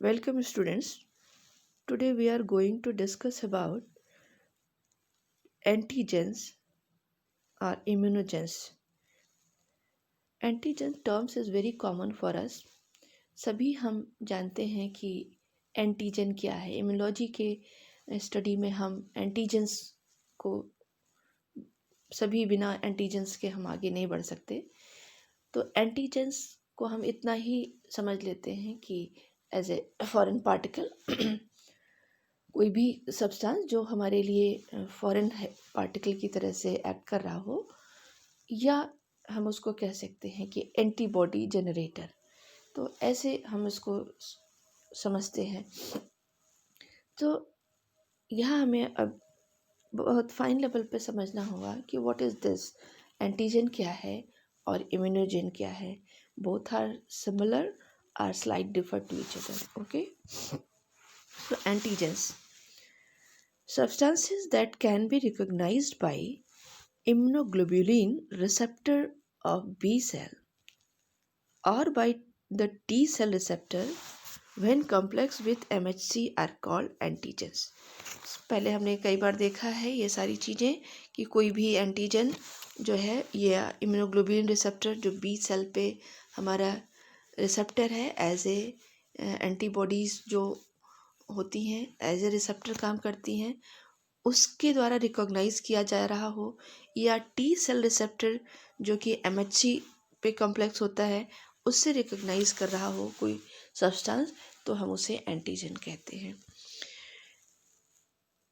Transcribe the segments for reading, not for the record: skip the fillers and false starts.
Welcome students. Today we are going to discuss about antigens or immunogens. Antigen terms is very common for us. सभी हम जानते हैं कि antigen क्या है. इम्यूनोलॉजी के स्टडी में हम एंटीजेंस को सभी बिना एंटीजेंस के हम आगे नहीं बढ़ सकते. तो एंटीजेंस को हम इतना ही समझ लेते हैं कि एज ए फॉरेन पार्टिकल कोई भी सब्सटेंस जो हमारे लिए फॉरेन पार्टिकल की तरह से एक्ट कर रहा हो, या हम उसको कह सकते हैं कि एंटीबॉडी जनरेटर. तो ऐसे हम इसको समझते हैं. तो यहाँ हमें अब बहुत फाइन लेवल पे समझना होगा कि व्हाट इज़ दिस, एंटीजन क्या है और इम्यूनोजन क्या है. Both are similar are slight differ to each other. Okay, so antigens, substances that can be recognized by immunoglobulin receptor of B cell or by the T cell receptor when complex with MHC are called antigens. पहले हमने कई बार देखा है ये सारी चीज़ें कि कोई भी एंटीजन जो है ये इम्यूनोग्लोबुलिन रिसेप्टर जो बी सेल पे हमारा रिसेप्टर है, एज ए एंटीबॉडीज़ जो होती हैं एज ए रिसेप्टर काम करती हैं, उसके द्वारा रिकॉग्नाइज किया जा रहा हो, या टी सेल रिसेप्टर जो कि एमएचसी पे कॉम्प्लेक्स होता है उससे रिकॉग्नाइज कर रहा हो कोई सब्सटेंस, तो हम उसे एंटीजन कहते हैं.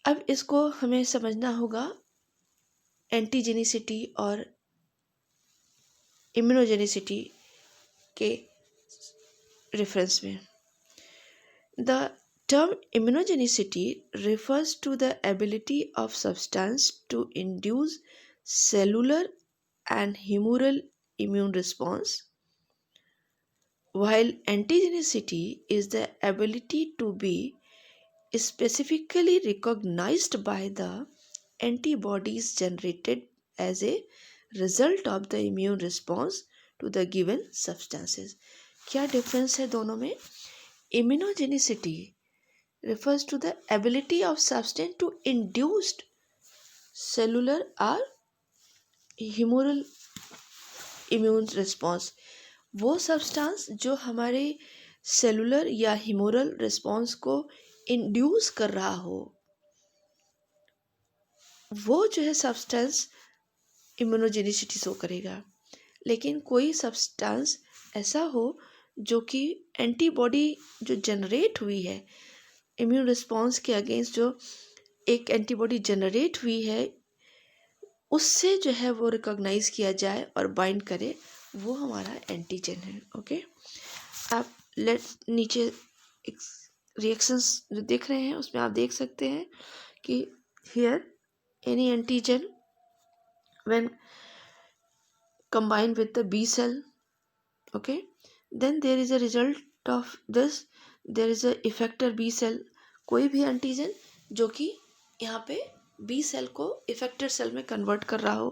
अब इसको हमें समझना होगा एंटीजेनिसिटी और इम्यूनोजेनिसिटी के रेफरेंस में. The term immunogenicity refers to the ability of substance to induce cellular and humoral immune response, while antigenicity is the ability to be specifically recognized by the antibodies generated as a result of the immune response to the given substances. क्या difference है दोनों में? Immunogenicity refers to the ability of substance to induce cellular or humoral immune response. वो substance जो हमारे cellular या humoral response को induce कर रहा हो, वो जो है सब्सटेंस इम्यूनोजेनिसिटी शो करेगा. लेकिन कोई सब्सटेंस ऐसा हो जो कि एंटीबॉडी जो जनरेट हुई है इम्यून रिस्पॉन्स के अगेंस्ट, जो एक एंटीबॉडी जनरेट हुई है उससे जो है वो रिकॉग्नाइज किया जाए और बाइंड करे, वो हमारा एंटीजन है. ओके, आप नीचे रिएक्शंस जो देख रहे हैं उसमें आप देख सकते हैं कि here any antigen when combined with the B cell, okay, then there is a result of this, there is a effector B cell. कोई भी एंटीजन जो कि यहाँ पे बी सेल को इफेक्टर सेल में कन्वर्ट कर रहा हो,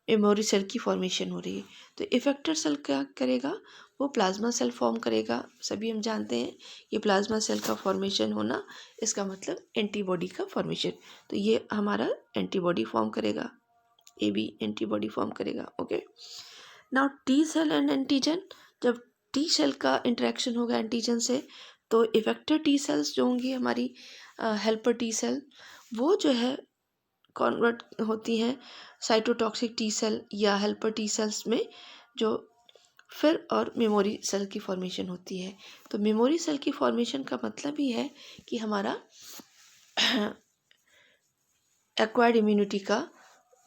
मेमोरी सेल की फॉर्मेशन हो रही है, तो इफेक्टर सेल क्या करेगा, वो प्लाज्मा सेल फॉर्म करेगा. सभी हम जानते हैं ये प्लाज्मा सेल का फॉर्मेशन होना इसका मतलब एंटीबॉडी का फॉर्मेशन. तो ये हमारा एंटीबॉडी फॉर्म करेगा, ए बी एंटीबॉडी फॉर्म करेगा. Okay, now T cell and antigen, जब टी सेल का इंटरेक्शन होगा एंटीजन से, तो इफेक्टर टी सेल्स जो होंगी हमारी हेल्पर टी सेल, वो जो है कन्वर्ट होती हैं साइटोटॉक्सिक टी सेल या हेल्पर टी सेल्स में, जो फिर और मेमोरी सेल की फॉर्मेशन होती है. तो मेमोरी सेल की फॉर्मेशन का मतलब ही है कि हमारा एक्वायर्ड इम्यूनिटी का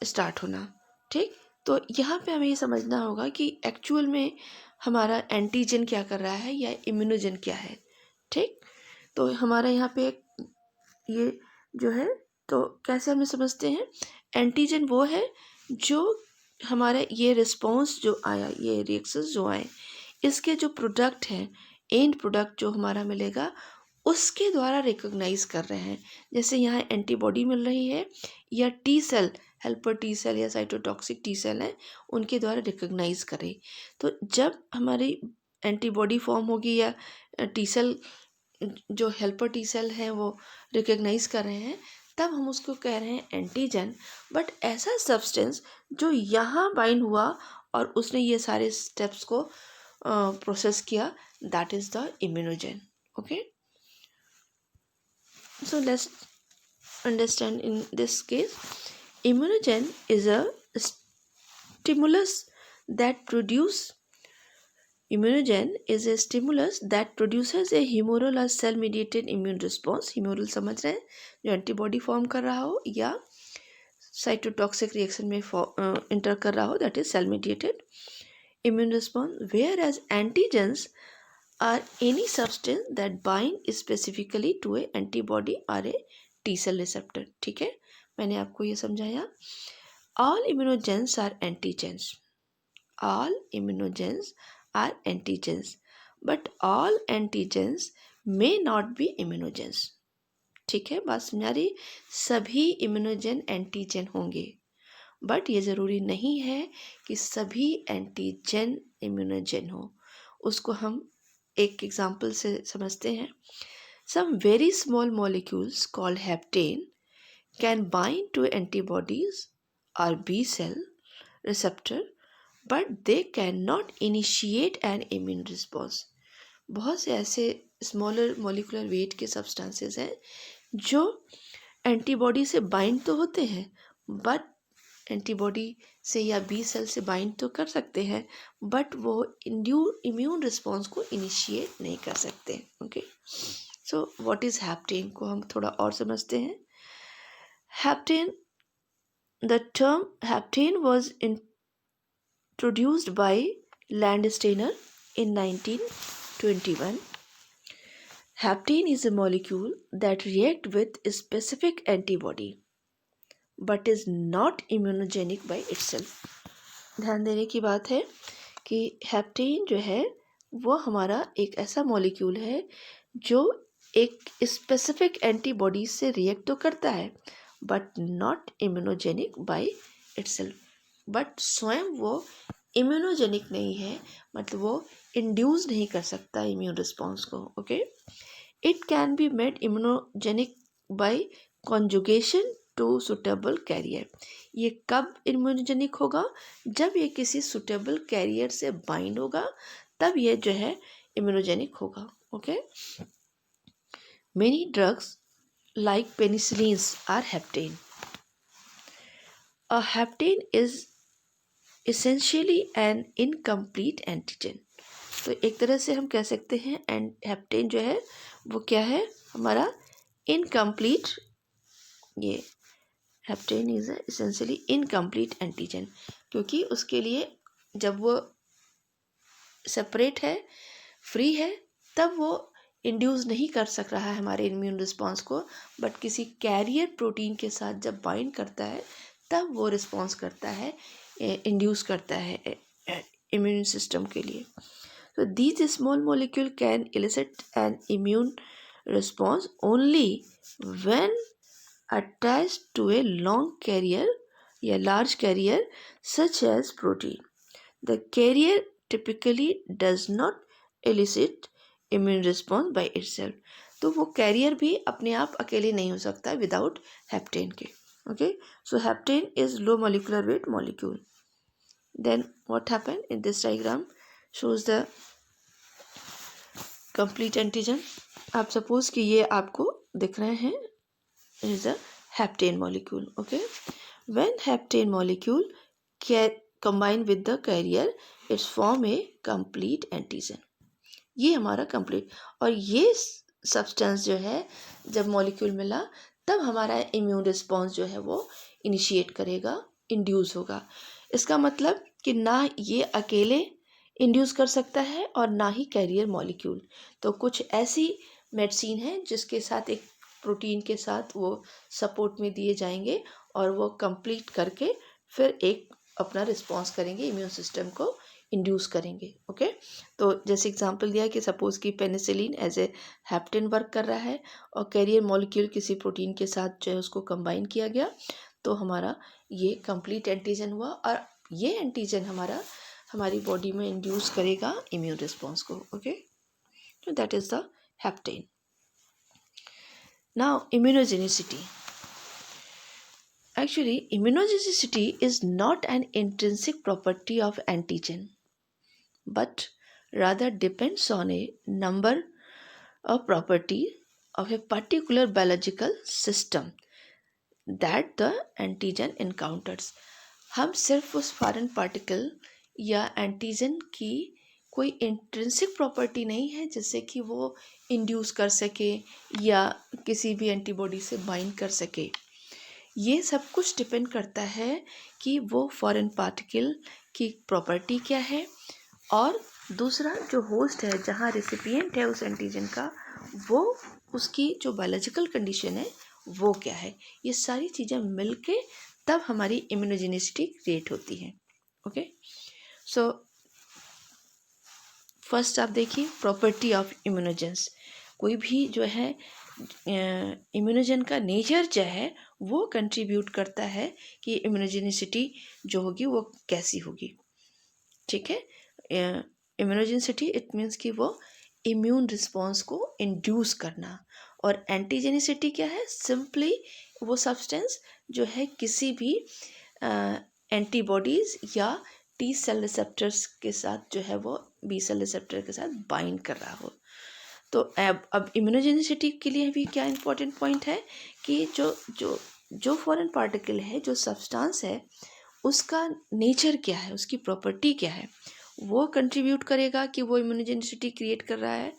स्टार्ट होना. ठीक, तो यहाँ पे हमें ये समझना होगा कि एक्चुअल में हमारा एंटीजन क्या कर रहा है या इम्यूनोजन क्या है. ठीक, तो हमारा यहाँ पे ये जो है, तो कैसे हमें समझते हैं, एंटीजन वो है जो हमारे ये रिस्पॉन्स जो आया, ये रिएक्शंस जो आए, इसके जो प्रोडक्ट हैं, एंड प्रोडक्ट जो हमारा मिलेगा उसके द्वारा रिकॉग्नाइज कर रहे हैं. जैसे यहाँ एंटीबॉडी मिल रही है या T cell, helper T cell या साइटोटॉक्सिक टी सेल है, उनके द्वारा रिकॉग्नाइज करें. तो जब हमारी एंटीबॉडी फॉर्म होगी या टी सेल जो हेल्पर टी सेल हैं वो रिकग्नाइज कर रहे हैं, तब हम उसको कह रहे हैं एंटीजन। बट ऐसा सब्सटेंस जो यहाँ बाइंड हुआ और उसने ये सारे स्टेप्स को प्रोसेस किया, that is the immunogen. Okay, so let's understand in this case, immunogen is a stimulus that produce immunogen is a stimulus that produces a humoral or cell mediated immune response। humoral समझ रहे हैं, जो antibody form कर रहा हो या cytotoxic reaction में inter कर रहा हो, that is cell mediated immune response, whereas antigens are any substance that bind specifically to a antibody or a T cell receptor। ठीक है, मैंने आपको ये समझाया। all immunogens are antigens, all immunogens are antigens, but all antigens may not be immunogens। ठीक है, बात समझा रही, सभी इम्यूनोजन एंटीजन होंगे, बट ये ज़रूरी नहीं है कि सभी एंटीजन इम्यूनोजन हो। उसको हम एक एग्जांपल से समझते हैं। Some very small molecules called hapten can bind to antibodies और B cell receptor, but they can not initiate an immune response. बहुत से ऐसे स्मॉलर मॉलिकुलर वेट के सब्सटेंसेस हैं जो एंटीबॉडी से बाइंड तो होते हैं, बट एंटीबॉडी से या बी सेल से बाइंड तो कर सकते हैं, बट वो इम्यून रिस्पॉन्स को इनिशिएट नहीं कर सकते। Okay, so what is hapten को हम थोड़ा और समझते हैं। Hapten, the term hapten was introduced by Landsteiner in 1921। Hapten is a molecule that reacts with a specific antibody but is not immunogenic by itself। ध्यान देने की बात है कि हेप्टेन जो है वो हमारा एक ऐसा मॉलिक्यूल है जो एक स्पेसिफिक एंटीबॉडी से रिएक्ट तो करता है, but not immunogenic by itself. But स्वयं वो इम्यूनोजेनिक नहीं है, मतलब वो इंड्यूस नहीं कर सकता इम्यून रिस्पॉन्स को। Okay, it can be made immunogenic by conjugation to suitable carrier. ये कब इम्यूनोजेनिक होगा? जब ये किसी सुटेबल कैरियर से बाइंड होगा, तब ये जो है इम्यूनोजेनिक होगा। Okay, many drugs like penicillins are hapten. A hapten is essentially an incomplete antigen। तो एक तरह से हम कह सकते हैं एंड हेप्टेन जो है वो क्या है, हमारा इनकम्प्लीट, ये heptane is essentially incomplete antigen, क्योंकि उसके लिए जब वो सेपरेट है, फ्री है, तब वो इंड्यूस नहीं कर सक रहा है हमारे इम्यून रिस्पॉन्स को, बट किसी कैरियर प्रोटीन के साथ जब बाइंड करता है तब वो रिस्पॉन्स करता है, इंड्यूस करता है इम्यून सिस्टम के लिए। तो these small molecule can elicit an immune response only when attached to a long carrier या large carrier such as protein. The carrier typically does not elicit immune response by itself। तो वो career भी अपने आप अकेले नहीं हो सकता विदाउट हेप्टेन के। Okay, so hapten is low molecular weight molecule. Then what happen in this diagram shows the complete antigen. आप सपोज कि ये आपको दिख रहे हैं, is a hapten molecule. Okay, when hapten molecule combine with the carrier it's form a complete antigen। ये हमारा complete, और ये सब्सटेंस जो है जब मॉलिक्यूल मिला तब हमारा इम्यून रिस्पॉन्स जो है वो इनिशिएट करेगा, इंड्यूस होगा। इसका मतलब कि ना ये अकेले इंड्यूस कर सकता है और ना ही कैरियर मॉलिक्यूल। तो कुछ ऐसी मेडिसिन है जिसके साथ एक प्रोटीन के साथ वो सपोर्ट में दिए जाएंगे और वो कंप्लीट करके फिर एक अपना रिस्पॉन्स करेंगे, इम्यून सिस्टम को इंड्यूस करेंगे। ओके, तो जैसे एग्जांपल दिया कि सपोज कि penicillin as a hapten work कर रहा है और कैरियर मॉलिक्यूल किसी प्रोटीन के साथ जो है उसको कंबाइन किया गया, तो हमारा ये कंप्लीट एंटीजन हुआ और ये एंटीजन हमारी बॉडी में इंड्यूस करेगा इम्यून रिस्पॉन्स को। ओके, तो that is the heptane. Now, immunogenicity. Actually, immunogenicity is not an intrinsic property of antigen, but rather depends on a number of properties of a particular biological system that the antigen encounters. हम सिर्फ उस foreign particle या antigen की कोई intrinsic property नहीं है जिससे कि वो इंड्यूस कर सके या किसी भी एंटीबॉडी से बाइंड कर सके. ये सब कुछ डिपेंड करता है कि वो फॉरेन पार्टिकल की प्रॉपर्टी क्या है और दूसरा जो होस्ट है, जहाँ रेसिपिएंट है उस एंटीजन का, वो उसकी जो बायोलॉजिकल कंडीशन है वो क्या है. ये सारी चीज़ें मिलके तब हमारी इम्यूनोजेनिसिटी क्रिएट होती है. ओके, सो फर्स्ट आप देखिए प्रॉपर्टी ऑफ इम्यूनोजेंस. कोई भी जो है इम्यूनोजन का नेचर जो है वो कंट्रीब्यूट करता है कि इम्यूनोजेनिसिटी जो होगी वो कैसी होगी. ठीक है, इम्यूनोजेनिसिटी इट मीन्स कि वो इम्यून रिस्पॉन्स को इंड्यूस करना. और एंटीजेनिसिटी क्या है? सिंपली वो सब्सटेंस जो है किसी भी एंटीबॉडीज़ या टी सेल रिसेप्टर्स के साथ जो है वो बी सेल रिसेप्टर के साथ बाइंड कर रहा हो. तो अब इम्यूनोजेनिसिटी के लिए भी क्या इंपॉर्टेंट पॉइंट है कि जो फॉरेन पार्टिकल है, जो सब्सटेंस है, उसका नेचर क्या है, उसकी प्रॉपर्टी क्या है, वो कंट्रीब्यूट करेगा कि वो इम्यूनोजेनिसिटी क्रिएट कर रहा है.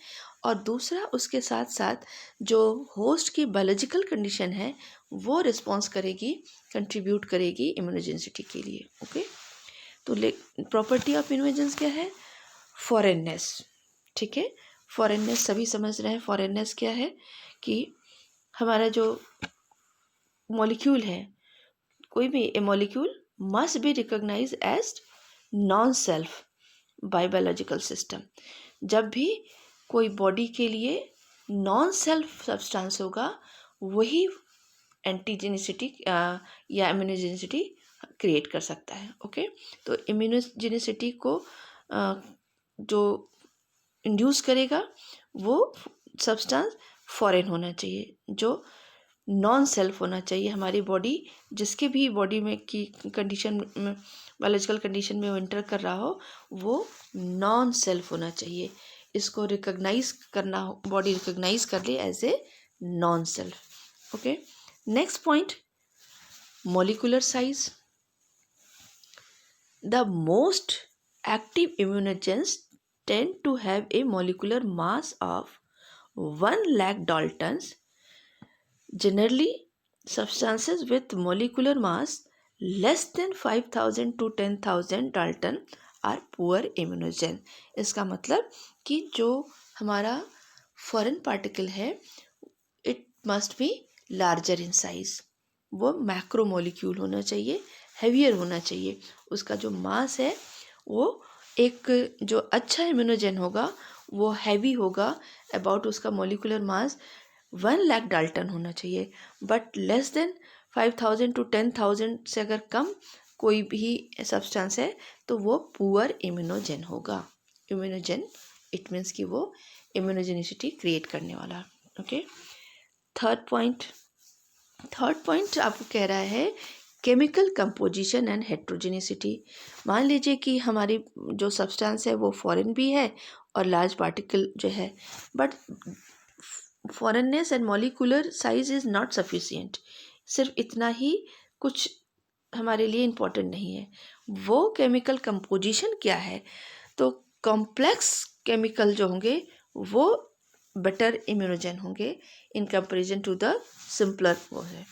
और दूसरा उसके साथ साथ जो होस्ट की बायोलॉजिकल कंडीशन है वो रिस्पॉन्स करेगी, कंट्रीब्यूट करेगी इम्यूनोजेनिसिटी के लिए. ओके, तो प्रॉपर्टी ऑफ इम्यूनोजेंस क्या है? फॉरेननेस. ठीक है, फॉरेननेस सभी समझ रहे हैं. फॉरेननेस क्या है कि हमारा जो मॉलिक्यूल है, कोई भी a molecule must be recognise as non self by biological system. जब भी कोई बॉडी के लिए नॉन सेल्फ सब्सटेंस होगा वही एंटीजेनिसिटी या इम्यूनोजेनिसिटी क्रिएट कर सकता है. ओके, तो इम्यूनोजेनिसिटी को जो इंड्यूस करेगा वो सब्सटेंस फॉरेन होना चाहिए, जो नॉन सेल्फ होना चाहिए. हमारी बॉडी जिसके भी बॉडी में की कंडीशन में, बायोलॉजिकल कंडीशन में वो एंटर कर रहा हो, वो नॉन सेल्फ होना चाहिए. इसको रिकॉग्नाइज करना, बॉडी रिकॉग्नाइज कर ले as a non self. Okay, next point, molecular size. The most active immunogens tend to have a molecular mass of 1 lakh Daltons. Generally, substances with molecular mass less than 5,000 to 10,000 Dalton are poor immunogen. इसका मतलब कि जो हमारा foreign particle है it must be larger in size. वो macro molecule होना चाहिए, heavier होना चाहिए. उसका जो मास है वो एक जो अच्छा इम्यूनोजन होगा वो हैवी होगा. अबाउट उसका मॉलिक्यूलर मास 1 लाख डाल्टन होना चाहिए. बट लेस देन 5,000 to 10,000 से अगर कम कोई भी सब्सटेंस है तो वो पुअर इम्यूनोजन होगा. इम्यूनोजन इट मीन्स कि वो इम्यूनोजेनिसिटी क्रिएट करने वाला. ओके, थर्ड पॉइंट आपको कह रहा है केमिकल कंपोजिशन एंड हेट्रोजेनिसिटी. मान लीजिए कि हमारी जो सब्सटेंस है वो फॉरेन भी है और लार्ज पार्टिकल जो है, but foreignness and molecular size is not sufficient. सिर्फ इतना ही कुछ हमारे लिए इम्पोर्टेंट नहीं है. वो केमिकल कंपोजिशन क्या है, तो कॉम्प्लेक्स केमिकल जो होंगे वो बेटर इम्यूनोजन होंगे in comparison to the simpler वो है.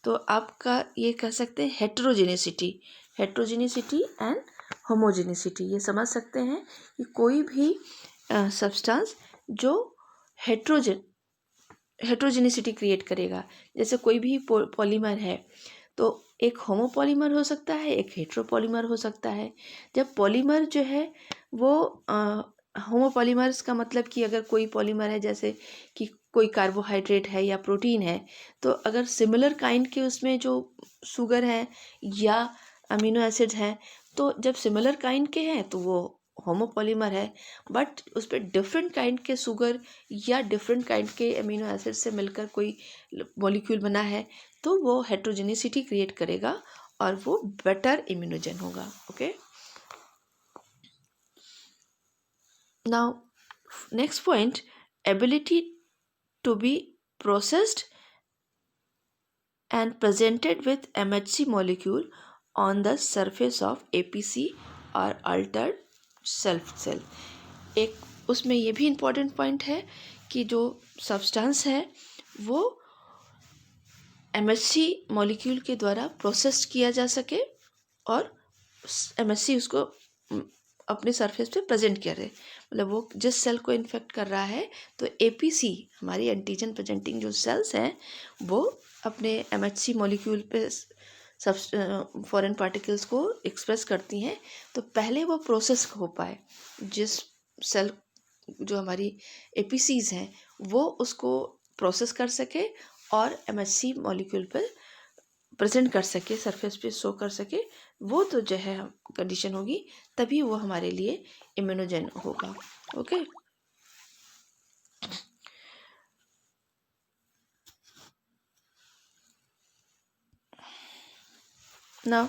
तो आपका ये कह सकते हैं हेट्रोजेनिसिटी एंड होमोजेनिसिटी. ये समझ सकते हैं कि कोई भी सब्सटेंस जो हेट्रोजेनिसिटी क्रिएट करेगा, जैसे कोई भी पॉलीमर है तो एक होमोपॉलीमर हो सकता है, एक हेट्रोपॉलीमर हो सकता है. जब पॉलीमर जो है वो होमोपॉलीमर्स का मतलब कि अगर कोई पॉलीमर है जैसे कि कोई कार्बोहाइड्रेट है या प्रोटीन है, तो अगर सिमिलर काइंड के उसमें जो शुगर है या अमीनो एसिड्स हैं, तो जब सिमिलर काइंड के हैं तो वो होमोपॉलीमर है, बट उस पर डिफरेंट काइंड के शुगर या डिफरेंट काइंड के अमीनो एसिड से मिलकर कोई मॉलिक्यूल बना है, तो वो हेट्रोजेनिसिटी क्रिएट करेगा और वो बेटर इम्यूनोजेन होगा. Okay, now next point, ability to be processed and presented with MHC molecule on the surface of APC or altered self cell. एक उसमें ये भी इम्पोर्टेंट पॉइंट है कि जो सब्सटेंस है वो MHC मॉलिक्यूल के द्वारा प्रोसेस किया जा सके और MHC उसको अपने सरफेस पे प्रेजेंट किया जाए. मतलब वो जिस सेल को इन्फेक्ट कर रहा है तो APC हमारी एंटीजन प्रेजेंटिंग जो सेल्स हैं वो अपने MHC मॉलिक्यूल पे सब फॉरेन पार्टिकल्स को एक्सप्रेस करती हैं. तो पहले वो प्रोसेस हो पाए, जिस सेल जो हमारी APCs हैं वो उसको प्रोसेस कर सके और MHC मॉलिक्यूल पर प्रेजेंट कर सके, सरफेस पे शो कर सके, वो तो जो है कंडीशन होगी, तभी वो हमारे लिए इम्यूनोजेन होगा. Okay, now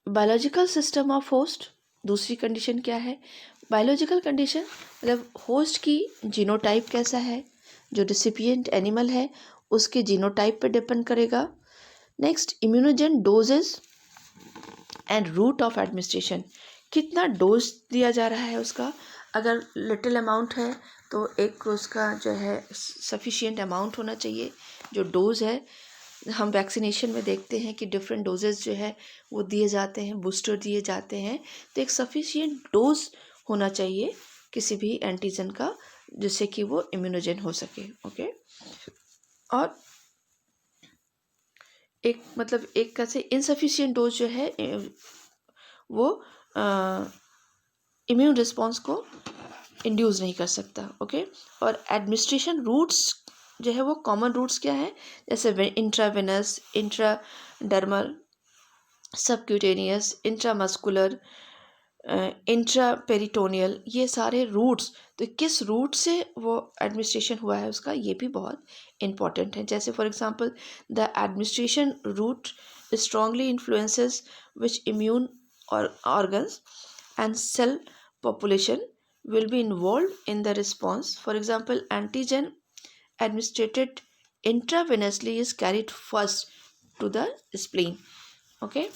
biological system of host. दूसरी कंडीशन क्या है? बायोलॉजिकल कंडीशन मतलब होस्ट की जीनोटाइप कैसा है, जो रिसिपिएंट एनिमल है उसके जीनोटाइप पे डिपेंड करेगा. Next, immunogen doses and route of administration. कितना डोज दिया जा रहा है उसका. अगर लिटिल अमाउंट है तो एक उसका जो है सफिशिएंट अमाउंट होना चाहिए. जो डोज है, हम वैक्सीनेशन में देखते हैं कि डिफरेंट डोजेस जो है वो दिए जाते हैं, बूस्टर दिए जाते हैं. तो एक सफिशिएंट डोज होना चाहिए किसी भी एंटीजन का, जिससे कि वो इम्यूनोजेन हो सके. ओके, और एक मतलब एक कैसे इनसफिशिएंट डोज जो है वो इम्यून रिस्पॉन्स को इंड्यूस नहीं कर सकता. ओके, और एडमिनिस्ट्रेशन रूट्स जो है वो कॉमन रूट्स क्या है, जैसे intravenous, intradermal, subcutaneous, intramuscular, intraperitoneal, ये सारे रूट्स. तो किस रूट से वो एडमिनिस्ट्रेशन हुआ है उसका, ये भी बहुत इम्पॉर्टेंट है. जैसे for example the administration route strongly influences which immune organs and cell population will be involved in the response. For example, antigen administered intravenously is carried first to the spleen. Okay,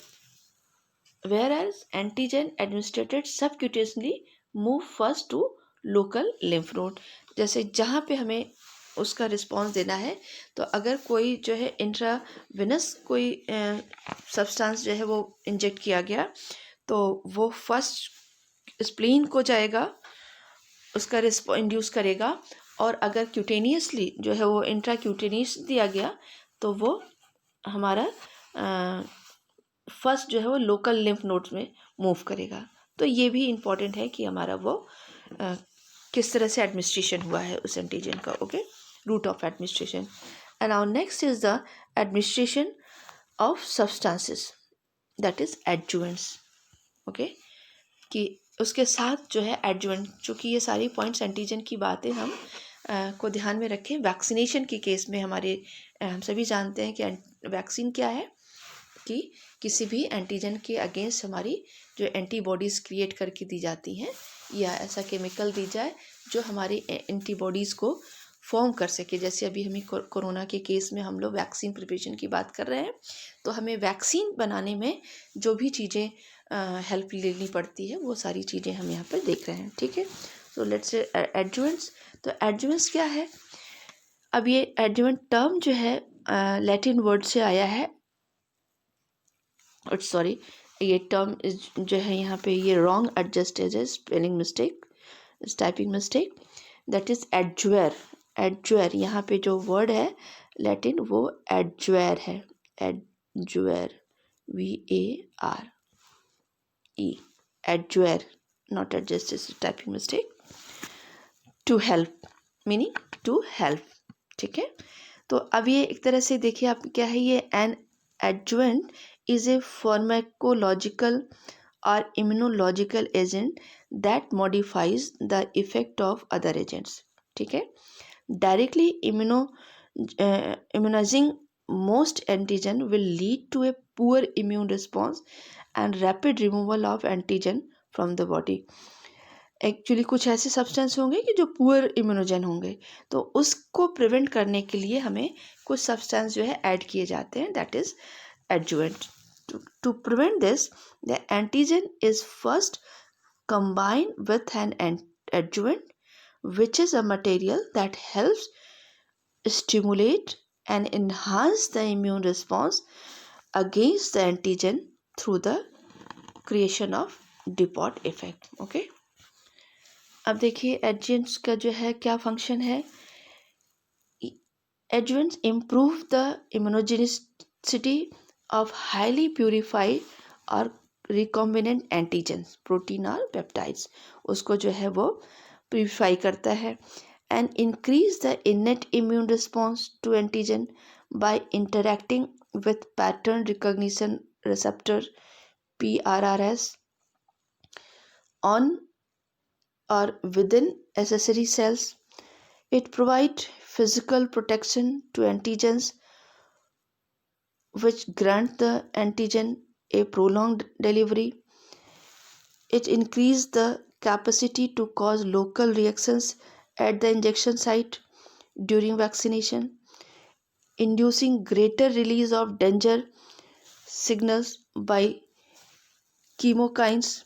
whereas antigen administered subcutaneously move first to local lymph node. जैसे जहाँ पे हमें उसका response देना है, तो अगर कोई जो है इंट्रावेनस कोई सब्सटेंस जो है वो इंजेक्ट किया गया तो वो फर्स्ट स्प्लीन को जाएगा, उसका इंड्यूस करेगा. और अगर क्यूटेनियसली जो है वो इंट्राक्यूटेनियस दिया गया तो वो हमारा फर्स्ट जो है वो लोकल लिम्फ नोड्स में मूव करेगा. तो ये भी इम्पॉर्टेंट है कि हमारा वो किस तरह से एडमिनिस्ट्रेशन हुआ है उस एंटीजन का. Okay, route of administration. And now next is the administration of substances, that is adjuvants. Okay, कि उसके साथ जो है एडजुवेंट, चूँकि ये सारी पॉइंट्स एंटीजन की बातें हम को ध्यान में रखें. वैक्सीनेशन के केस में हमारे हम सभी जानते हैं कि वैक्सीन क्या है, कि किसी भी एंटीजन के अगेंस्ट हमारी जो एंटीबॉडीज़ क्रिएट करके दी जाती हैं, या ऐसा केमिकल दी जाए जो हमारी एंटीबॉडीज़ को फॉर्म कर सके. जैसे अभी हमें कोरोना के केस में हम लोग वैक्सीन प्रिपरेशन की बात कर रहे हैं, तो हमें वैक्सीन बनाने में जो भी चीज़ें हेल्प लेनी पड़ती है वो सारी चीज़ें हम यहाँ पर देख रहे हैं. ठीक है, सो लेट्स से एडजुवेंट्स. तो एडजुवेंट्स क्या है? अब ये एडजुवेंट टर्म जो है लैटिन वर्ड से आया है. सॉरी, ये टर्म जो है यहाँ पे ये रॉन्ग एडजस्टेड है, spelling mistake, typing mistake. That is adjuvare. Adjuvare यहाँ पे जो वर्ड है लैटिन वो एडजुएर है. Adjuvare, VARE, adjuvare, not adjusted, typing mistake. To help, meaning to help. ठीक है, तो अब ये एक तरह से देखिए आप क्या है, ये an adjuvant is a pharmacological or immunological agent that modifies the effect of other agents. ठीक है, directly immunizing most antigen will lead to a poor immune response and rapid removal of antigen from the body. Actually कुछ ऐसे substance होंगे कि जो poor immunogen होंगे, तो उसको प्रिवेंट करने के लिए हमें कुछ सब्सटेंस जो है ऐड किए जाते हैं, that is adjuvant. To prevent this, the antigen is first combined with an adjuvant, which is a material that helps stimulate and enhance the immune response against the antigen through the creation of depot effect. Okay. अब देखिए एडजेंट्स का जो है क्या function है. Adjuvants improve the immunogenicity of highly purified और recombinant antigens, protein और peptides, उसको जो है वो प्यूरिफाई करता है. And increase the innate immune response to antigen by interacting with pattern recognition receptor PRRS on or within accessory cells. It provides physical protection to antigens, which grant the antigen a prolonged delivery. It increases the capacity to cause local reactions at the injection site during vaccination, inducing greater release of danger signals by chemokines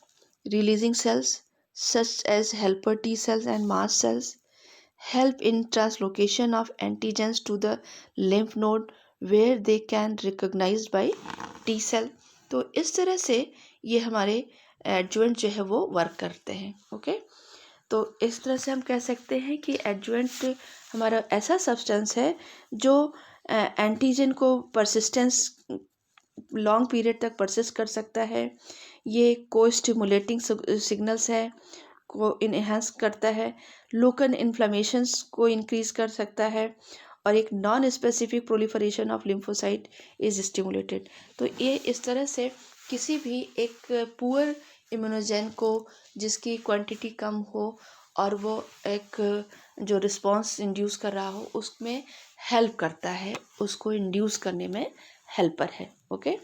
releasing cells such as helper T cells and mast cells, help in translocation of antigens to the lymph node where they can recognized by T cell. तो इस तरह से ये हमारे adjuvant जो है वो work करते हैं. ओके, तो इस तरह से हम कह सकते हैं कि एडजुवेंट हमारा ऐसा सब्सटेंस है जो एंटीजन को परसिस्टेंस लॉन्ग पीरियड तक परसिस्ट कर सकता है. ये को स्टिमुलेटिंग सिग्नल्स है को इनहेंस करता है, लोकल इन्फ्लेमेशंस को इंक्रीज कर सकता है, और एक non specific proliferation of lymphocyte is stimulated. तो ये इस तरह से किसी भी एक पुअर इम्यूनोजन को जिसकी क्वांटिटी कम हो और वो एक जो रिस्पॉन्स इंड्यूस कर रहा हो उसमें हेल्प करता है, उसको इंड्यूस करने में हेल्पर है. ओके,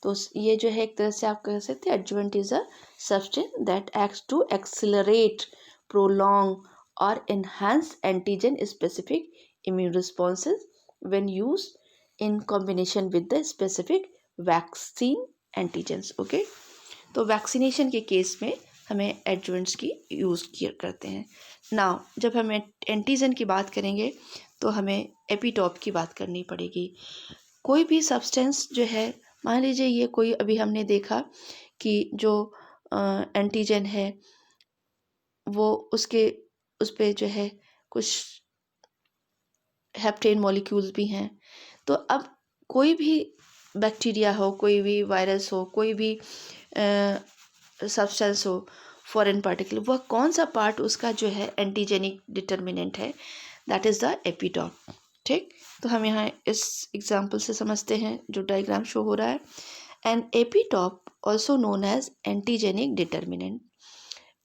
तो ये जो है एक तरह से आप कह सकते हैं adjuvant is a substance that acts to accelerate, prolong और enhance antigen specific immune responses when used in combination with the specific vaccine antigens. Okay, तो वैक्सीनेशन के केस में हमें एडजुवेंट्स की यूज़ करते हैं. नाउ जब हम एंटीजन की बात करेंगे तो हमें एपिटॉप की बात करनी पड़ेगी. कोई भी सब्सटेंस जो है, मान लीजिए ये कोई अभी हमने देखा कि जो एंटीजन है वो उसके उस पर जो है कुछ हेप्टेन मॉलिक्यूल्स भी हैं. तो अब कोई भी बैक्टीरिया हो, कोई भी वायरस हो, कोई भी सब्सटेंस हो, फॉरेन पार्टिकल, वह कौन सा पार्ट उसका जो है एंटीजेनिक डिटर्मिनेंट है, दैट इज़ द एपिटॉप. ठीक, तो हम यहाँ इस एग्जाम्पल से समझते हैं जो डायग्राम शो हो रहा है. An epitope also known as antigenic determinant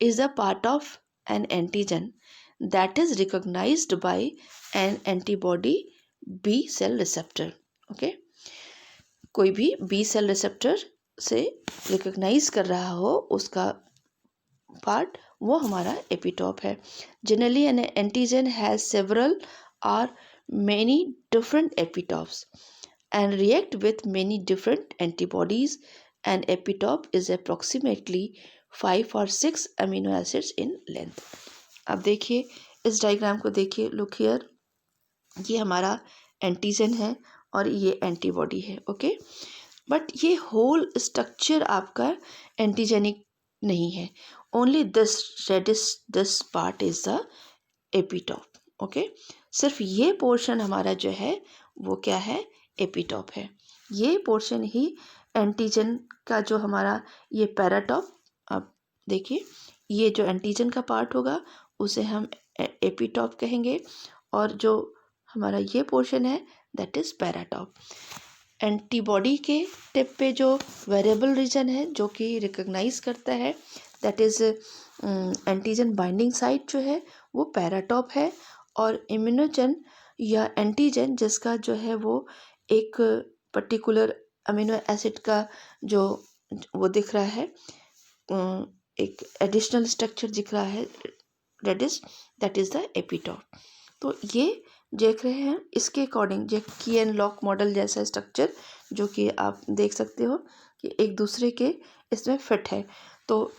is the part of an antigen that is recognised by an antibody B cell receptor. Okay, कोई भी बी सेल रिसेप्टर से रिकॉग्नाइज कर रहा हो उसका पार्ट, वो हमारा एपिटॉप है. Generally an antigen has several और many different epitopes and react with many different antibodies. An epitope is approximately 5 or 6 amino acids in length. अब देखिए इस डायग्राम को देखिए, लुक हियर, ये हमारा एंटीजन है और ये एंटीबॉडी है. ओके, बट ये होल स्ट्रक्चर आपका एंटीजेनिक नहीं है. Only this part is the epitope. Okay, सिर्फ ये पोर्शन हमारा जो है वो क्या है, एपिटॉप है. ये पोर्शन ही एंटीजन का जो हमारा ये पैराटॉप, अब देखिए ये जो एंटीजन का पार्ट होगा उसे हम एपिटॉप कहेंगे और जो हमारा ये पोर्शन है दैट इज़ पैराटॉप. एंटीबॉडी के टिप पे जो वेरिएबल रीजन है जो कि रिकॉग्नाइज करता है, that is antigen binding site जो है वो पैराटॉप है, और इम्यूनोजन या एंटीजन जिसका जो है वो एक पर्टिकुलर अमीनो एसिड का जो वो दिख रहा है, एक एडिशनल स्ट्रक्चर दिख रहा है, दैट इज़ द एपिटॉप। तो ये देख रहे हैं इसके अकॉर्डिंग ये की एंड लॉक मॉडल जैसा स्ट्रक्चर जो कि आप देख सकते हो कि एक दूसरे के इसमें फिट है। तो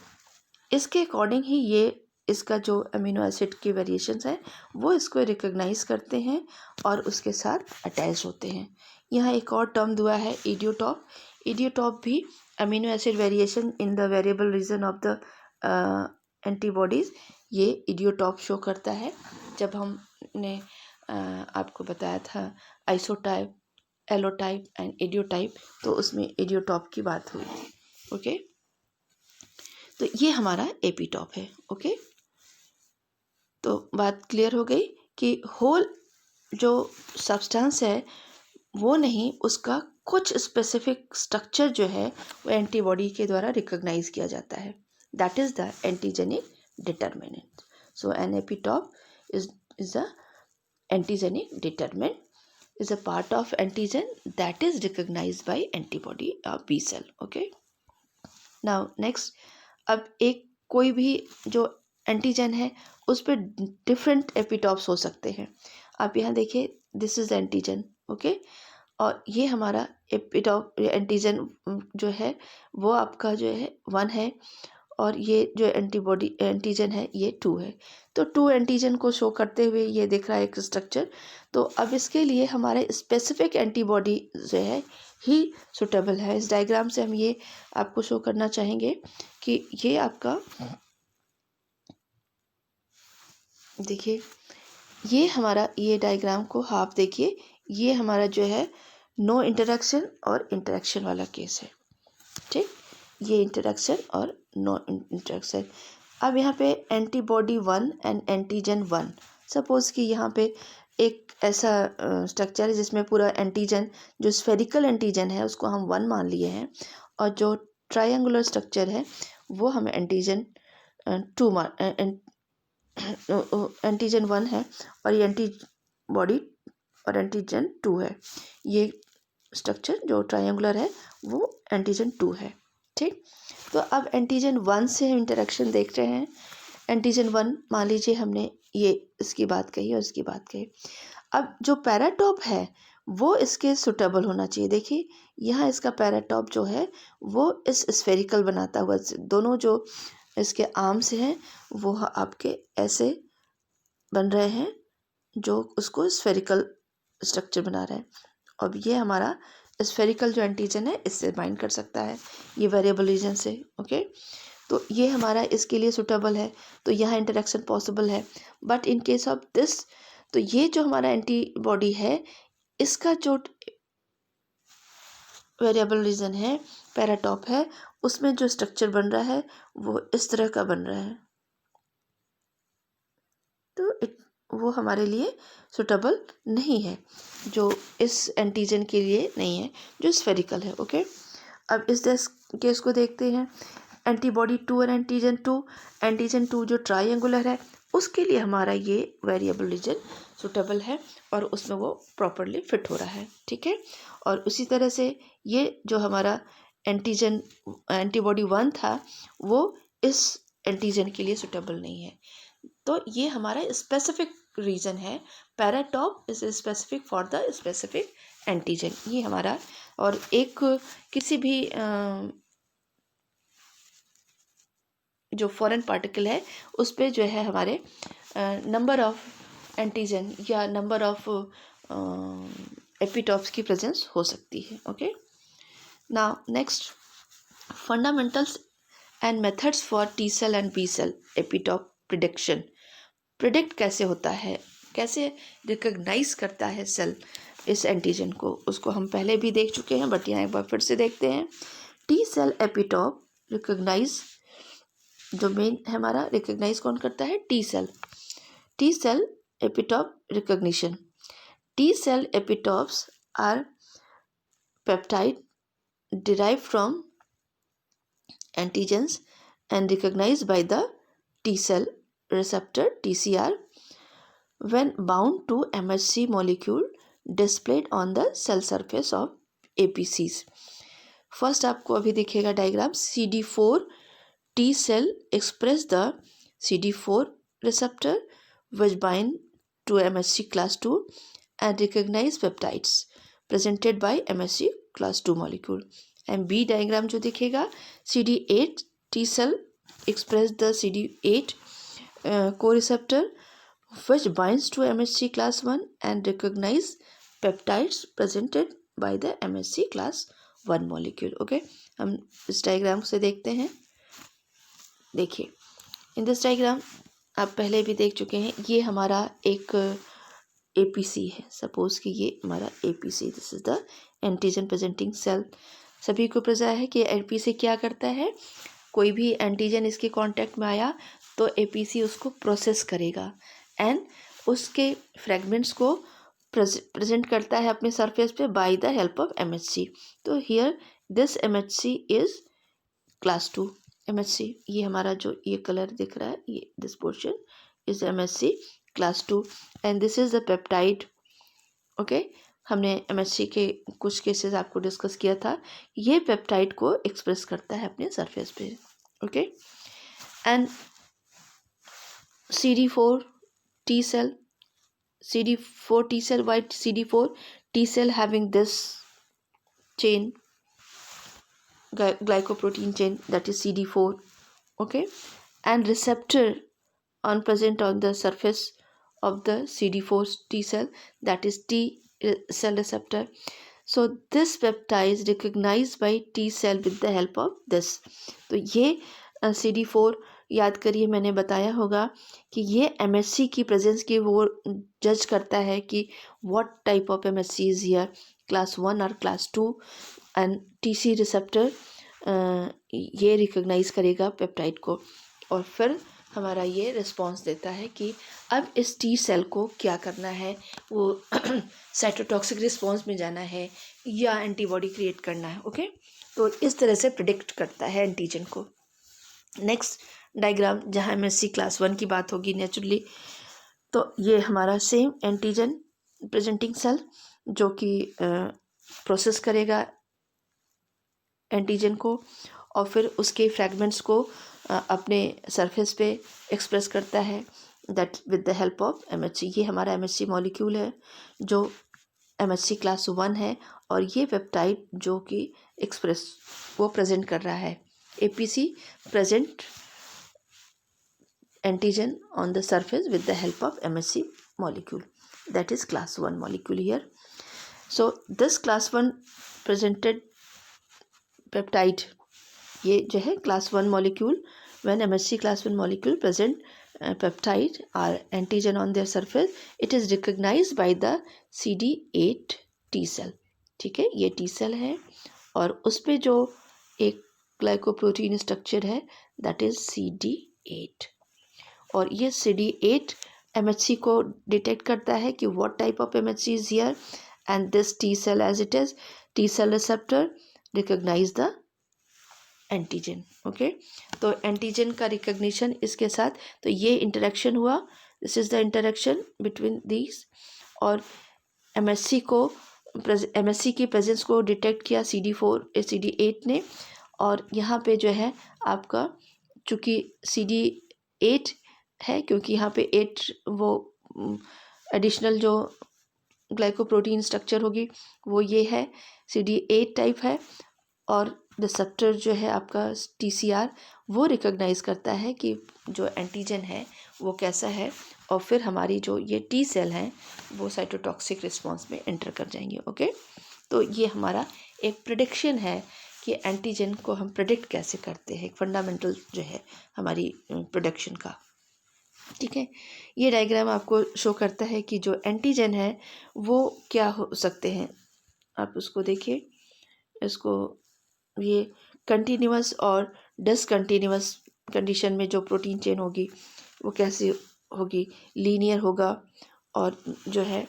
इसके अकॉर्डिंग ही ये इसका जो अमीनो एसिड की वेरिएशंस है वो इसको रिकॉग्नाइज करते हैं और उसके साथ अटैच होते हैं। यहाँ एक और टर्म दुआ है इडियोटॉप। इडियोटॉप भी amino acid variation in the variable region of the antibodies, ये इडियोटॉप शो करता है। जब हमने आपको बताया था आइसोटाइप, एलोटाइप एंड इडियोटाइप, तो उसमें इडियोटॉप की बात हुई थी। ओके, तो ये हमारा एपिटॉप है। ओके, तो बात क्लियर हो गई कि होल जो सब्सटेंस है वो नहीं, उसका कुछ स्पेसिफिक स्ट्रक्चर जो है वो एंटीबॉडी के द्वारा रिकॉग्नाइज किया जाता है, that is the antigenic determinant. So an epitope is the antigenic determinant, is a part of antigen that is recognized by antibody B cell. Okay, now next, अब एक कोई भी जो एंटीजन है उस पर डिफरेंट एपिटॉप्स हो सकते हैं। आप यहाँ देखिए, दिस इज एंटीजन। ओके, और ये हमारा एपिटॉप एंटीजन जो है वो आपका जो है 1 है, और ये जो एंटीबॉडी एंटीजन है ये 2 है। तो 2 एंटीजन को शो करते हुए ये दिख रहा है एक स्ट्रक्चर। तो अब इसके लिए हमारे स्पेसिफिक एंटीबॉडी जो है ही सुटेबल है। इस डायग्राम से हम ये आपको शो करना चाहेंगे कि ये आपका देखिए, ये हमारा ये डायग्राम को हाफ देखिए, ये हमारा जो है नो इंटरेक्शन और इंटरेक्शन वाला केस है। ठीक, ये इंटरेक्शन और नो इंटरेक्शन। अब यहाँ पे एंटीबॉडी 1 एंड एंटीजन 1, सपोज़ कि यहाँ पे एक ऐसा स्ट्रक्चर है जिसमें पूरा एंटीजन जो स्फेरिकल एंटीजन है उसको हम 1 मान लिए हैं, और जो ट्रायंगुलर स्ट्रक्चर है वो हम एंटीजन 2 एंटीजन 1 है, और ये एंटीबॉडी और एंटीजन 2 है। ये स्ट्रक्चर जो ट्रायंगुलर है वो एंटीजन 2 है। ठीक, तो अब एंटीजन 1 से हम इंटरेक्शन देख रहे हैं। एंटीजन 1 मान लीजिए हमने ये इसकी बात कही और इसकी बात कही। अब जो पैराटॉप है वो इसके सुटेबल होना चाहिए। देखिए, यहाँ इसका पैराटॉप जो है वो इस स्फेरिकल बनाता हुआ, दोनों जो इसके आर्म्स हैं वो आपके ऐसे बन रहे हैं जो उसको स्फेरिकल स्ट्रक्चर बना रहे हैं। अब ये हमारा स्फेरिकल जो एंटीजन है इससे बाइंड कर सकता है ये वेरिएबल रीजन से। ओके, तो ये हमारा इसके लिए सुटेबल है, तो यहाँ इंटरेक्शन पॉसिबल है। But in case of this, तो ये जो हमारा एंटीबॉडी है इसका जो वेरिएबल रीजन है पैराटॉप है, उसमें जो स्ट्रक्चर बन रहा है वो इस तरह का बन रहा है, तो वो हमारे लिए सुटेबल नहीं है, जो इस एंटीजन के लिए नहीं है जो स्फेरिकल है। ओके, अब इस केस को देखते हैं। एंटीबॉडी 2 और एंटीजन 2 जो ट्रायंगुलर है उसके लिए हमारा ये वेरिएबल रीजन सुटेबल है और उसमें वो प्रॉपरली फिट हो रहा है। ठीक है, और उसी तरह से ये जो हमारा एंटीबॉडी 1 था वो इस एंटीजन के लिए सुटेबल नहीं है। तो ये हमारा स्पेसिफिक रीजन है, paratope is specific for the specific antigen, ये हमारा। और एक किसी भी जो फॉरेन पार्टिकल है उस पर जो है हमारे नंबर ऑफ एंटीजन या नंबर ऑफ एपिटॉप्स की प्रेजेंस हो सकती है। Okay, now next, fundamentals and methods for T cell and B cell epitope prediction. Predict कैसे होता है, कैसे रिकॉग्नाइज करता है सेल इस एंटीजन को, उसको हम पहले भी देख चुके हैं बट यहाँ एक बार फिर से देखते हैं। टी सेल एपिटॉप रिकॉग्नाइज, जो मेन है हमारा रिकॉग्नाइज कौन करता है, T cell epitope recognition. T cell epitopes are peptide derived from antigens and recognized by the T cell receptor TCR when bound to MHC molecule displayed on the cell surface of APCs. First आपको अभी दिखेगा diagram CD4 T cell express the CD4 receptor which bind to MHC class 2 and recognize peptides presented by MHC class 2 molecule. And B diagram जो दिखेगा CD8 T cell express the CD8 co-receptor which binds to MHC class 1 and recognize peptides presented by the MHC class 1 molecule. Okay, हम इस diagram से देखते हैं. देखिए इन this diagram आप पहले भी देख चुके हैं. ये हमारा एक APC है. सपोज कि ये हमारा APC, this is the antigen presenting cell. सभी को पता है कि APC क्या करता है. कोई भी एंटीजन इसके कांटेक्ट में आया तो APC उसको प्रोसेस करेगा एंड उसके फ्रेगमेंट्स को प्रेजेंट करता है अपने सरफेस पे by the help of MHC. तो here this MHC is class 2 MHC. ये हमारा जो ये कलर दिख रहा है, ये this portion is MHC class 2 and this is the peptide. Okay, हमने MHC के कुछ केसेस आपको डिस्कस किया था. ये पेप्टाइड को एक्सप्रेस करता है अपने सरफेस पे. Okay, and CD4 T cell, CD4 T cell, why CD4 T cell having this chain, glycoprotein chain, that is CD4. Okay, and receptor on present on the surface of the CD4 T cell, that is T cell receptor. So this peptide is recognized by T cell with the help of this. तो ये CD4 याद करिए, मैंने बताया होगा कि ये MHC की प्रेजेंस की वो जज करता है कि what type of MHC is here, class 1 और क्लास 2, एंड TC रिसेप्टर ये रिकॉग्नाइज करेगा पेप्टाइड को और फिर हमारा ये रिस्पांस देता है कि अब इस T सेल को क्या करना है, वो साइटोटॉक्सिक रिस्पांस में जाना है या एंटीबॉडी क्रिएट करना है. ओके, तो इस तरह से प्रिडिक्ट करता है एंटीजन को. नेक्स्ट डायग्राम जहाँ MHC क्लास 1 की बात होगी नेचुरली, तो ये हमारा सेम एंटीजन प्रेजेंटिंग सेल जो कि प्रोसेस करेगा एंटीजन को और फिर उसके फ्रैगमेंट्स को अपने सरफेस पे एक्सप्रेस करता है, that with the help of MHC. ये हमारा MHC मॉलिक्यूल है जो MHC क्लास 1 है और ये पेप्टाइड जो कि एक्सप्रेस वो प्रेजेंट कर रहा है. APC present antigen on the surface with the help of MHC molecule, that is class 1 molecule here. So this class 1 presented peptide, ये जो है class 1 molecule, when MHC class 1 molecule present peptide or antigen on their surface, it is recognized by the CD8 T cell. ठीक है, ये T cell है और उस पे जो एक ग्लाइकोप्रोटीन स्ट्रक्चर है दैट इज CD8 और ये CD8 MHC को डिटेक्ट करता है कि what type of MHC is here and this T cell as it is T cell receptor recognize the antigen. Okay, तो एंटीजन का रिकग्निशन इसके साथ, तो ये इंटरेक्शन हुआ, this is the interaction between these और MHC की प्रेजेंस को डिटेक्ट किया CD8 ने और यहाँ पे जो है आपका चूँकि CD8 है क्योंकि यहाँ पे 8 वो एडिशनल जो ग्लाइकोप्रोटीन स्ट्रक्चर होगी वो ये है CD8 टाइप है और रिसेप्टर जो है आपका TCR वो रिकॉग्नाइज करता है कि जो एंटीजन है वो कैसा है और फिर हमारी जो ये T सेल हैं वो साइटोटॉक्सिक रिस्पांस में एंटर कर जाएंगे. ओके, तो ये हमारा एक प्रेडिक्शन है कि एंटीजन को हम प्रेडिक्ट कैसे करते हैं, एक फंडामेंटल जो है हमारी प्रोडक्शन का. ठीक है, ये डायग्राम आपको शो करता है कि जो एंटीजन है वो क्या हो सकते हैं. आप उसको देखिए, इसको ये कंटिन्यूअस और डिसकंटिन्यूअस कंडीशन में जो प्रोटीन चेन होगी वो कैसे होगी, लीनियर होगा और जो है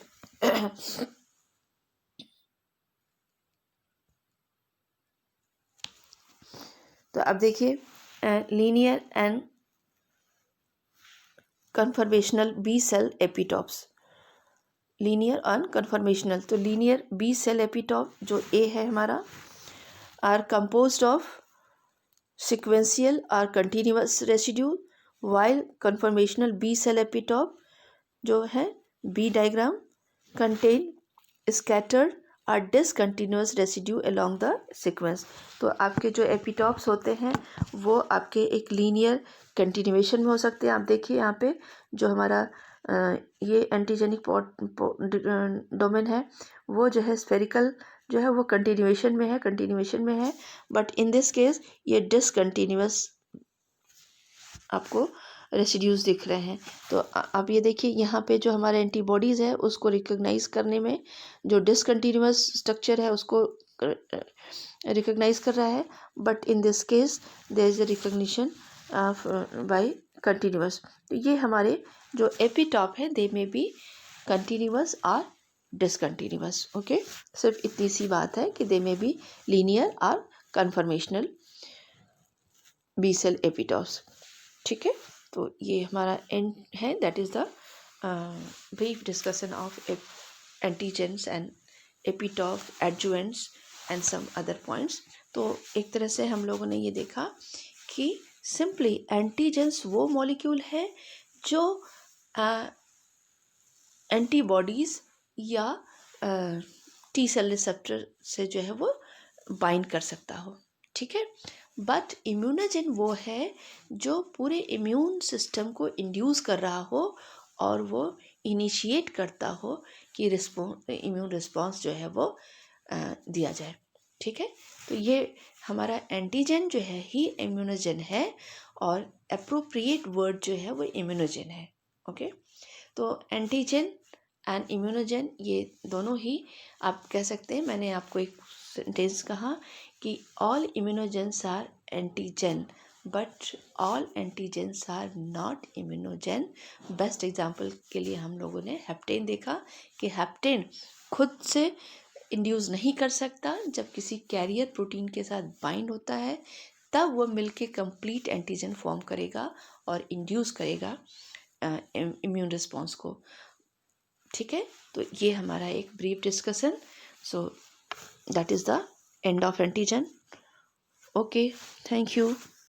तो अब देखिए linear and conformational B cell epitopes, linear और कन्फर्मेशनल। तो लीनियर बी सेल एपिटॉप जो ए है हमारा are composed of sequential or continuous residue, while conformational B cell epitope जो है B diagram contain scattered or discontinuous residue along the sequence। तो आपके जो एपिटॉप्स होते हैं वो आपके एक लीनियर कंटिन्यूएशन में हो सकते हैं। आप देखिए यहाँ पे जो हमारा ये एंटीजेनिक डोमेन है वो जो है स्फेरिकल जो है वो कंटिन्यूएशन में है, बट इन दिस केस ये डिसकंटिन्यूअस आपको रेसिड्यूज दिख रहे हैं। तो अब ये देखिए यहाँ पे जो हमारे एंटीबॉडीज़ है उसको रिकॉग्नाइज करने में जो डिसकंटिन्यूअस स्ट्रक्चर है उसको रिकॉग्नाइज कर रहा है, but in this case there is a recognition of by continuous. तो ये हमारे जो एपिटॉप है दे में बी कंटिन्यूअस और डिसकंटिन्यूअस। ओके, सिर्फ इतनी सी बात है कि दे में बी लीनियर और कन्फर्मेशनल बी सेल एपिटॉप्स। ठीक है, तो ये हमारा एंड है, that is the brief discussion of antigens and epitope adjuvants and some other points. तो एक तरह से हम लोगों ने ये देखा कि सिंपली एंटीजेंस वो मॉलिक्यूल है जो एंटीबॉडीज़ या टी सेल रिसेप्टर से जो है वो बाइंड कर सकता हो। ठीक है, बट इम्यूनोजेन वो है जो पूरे इम्यून सिस्टम को इंड्यूस कर रहा हो और वो इनिशिएट करता हो कि इम्यून रिस्पॉन्स जो है वो दिया जाए। ठीक है, तो ये हमारा एंटीजन जो है ही इम्यूनोजेन है और अप्रोप्रिएट वर्ड जो है वो इम्यूनोजेन है। ओके, तो एंटीजन एंड इम्यूनोजेन ये दोनों ही आप कह सकते हैं। मैंने आपको एक सेंटेंस कहा कि all immunogens are antigen but all antigens are not immunogen. Best example के लिए हम लोगों ने हेप्टेन देखा कि हेप्टेन खुद से इंड्यूस नहीं कर सकता, जब किसी कैरियर प्रोटीन के साथ बाइंड होता है तब वो मिलके कंप्लीट एंटीजन फॉर्म करेगा और इंड्यूस करेगा इम्यून रिस्पॉन्स को। ठीक है, तो ये हमारा एक brief discussion. So that is the end of antigen. Okay, thank you.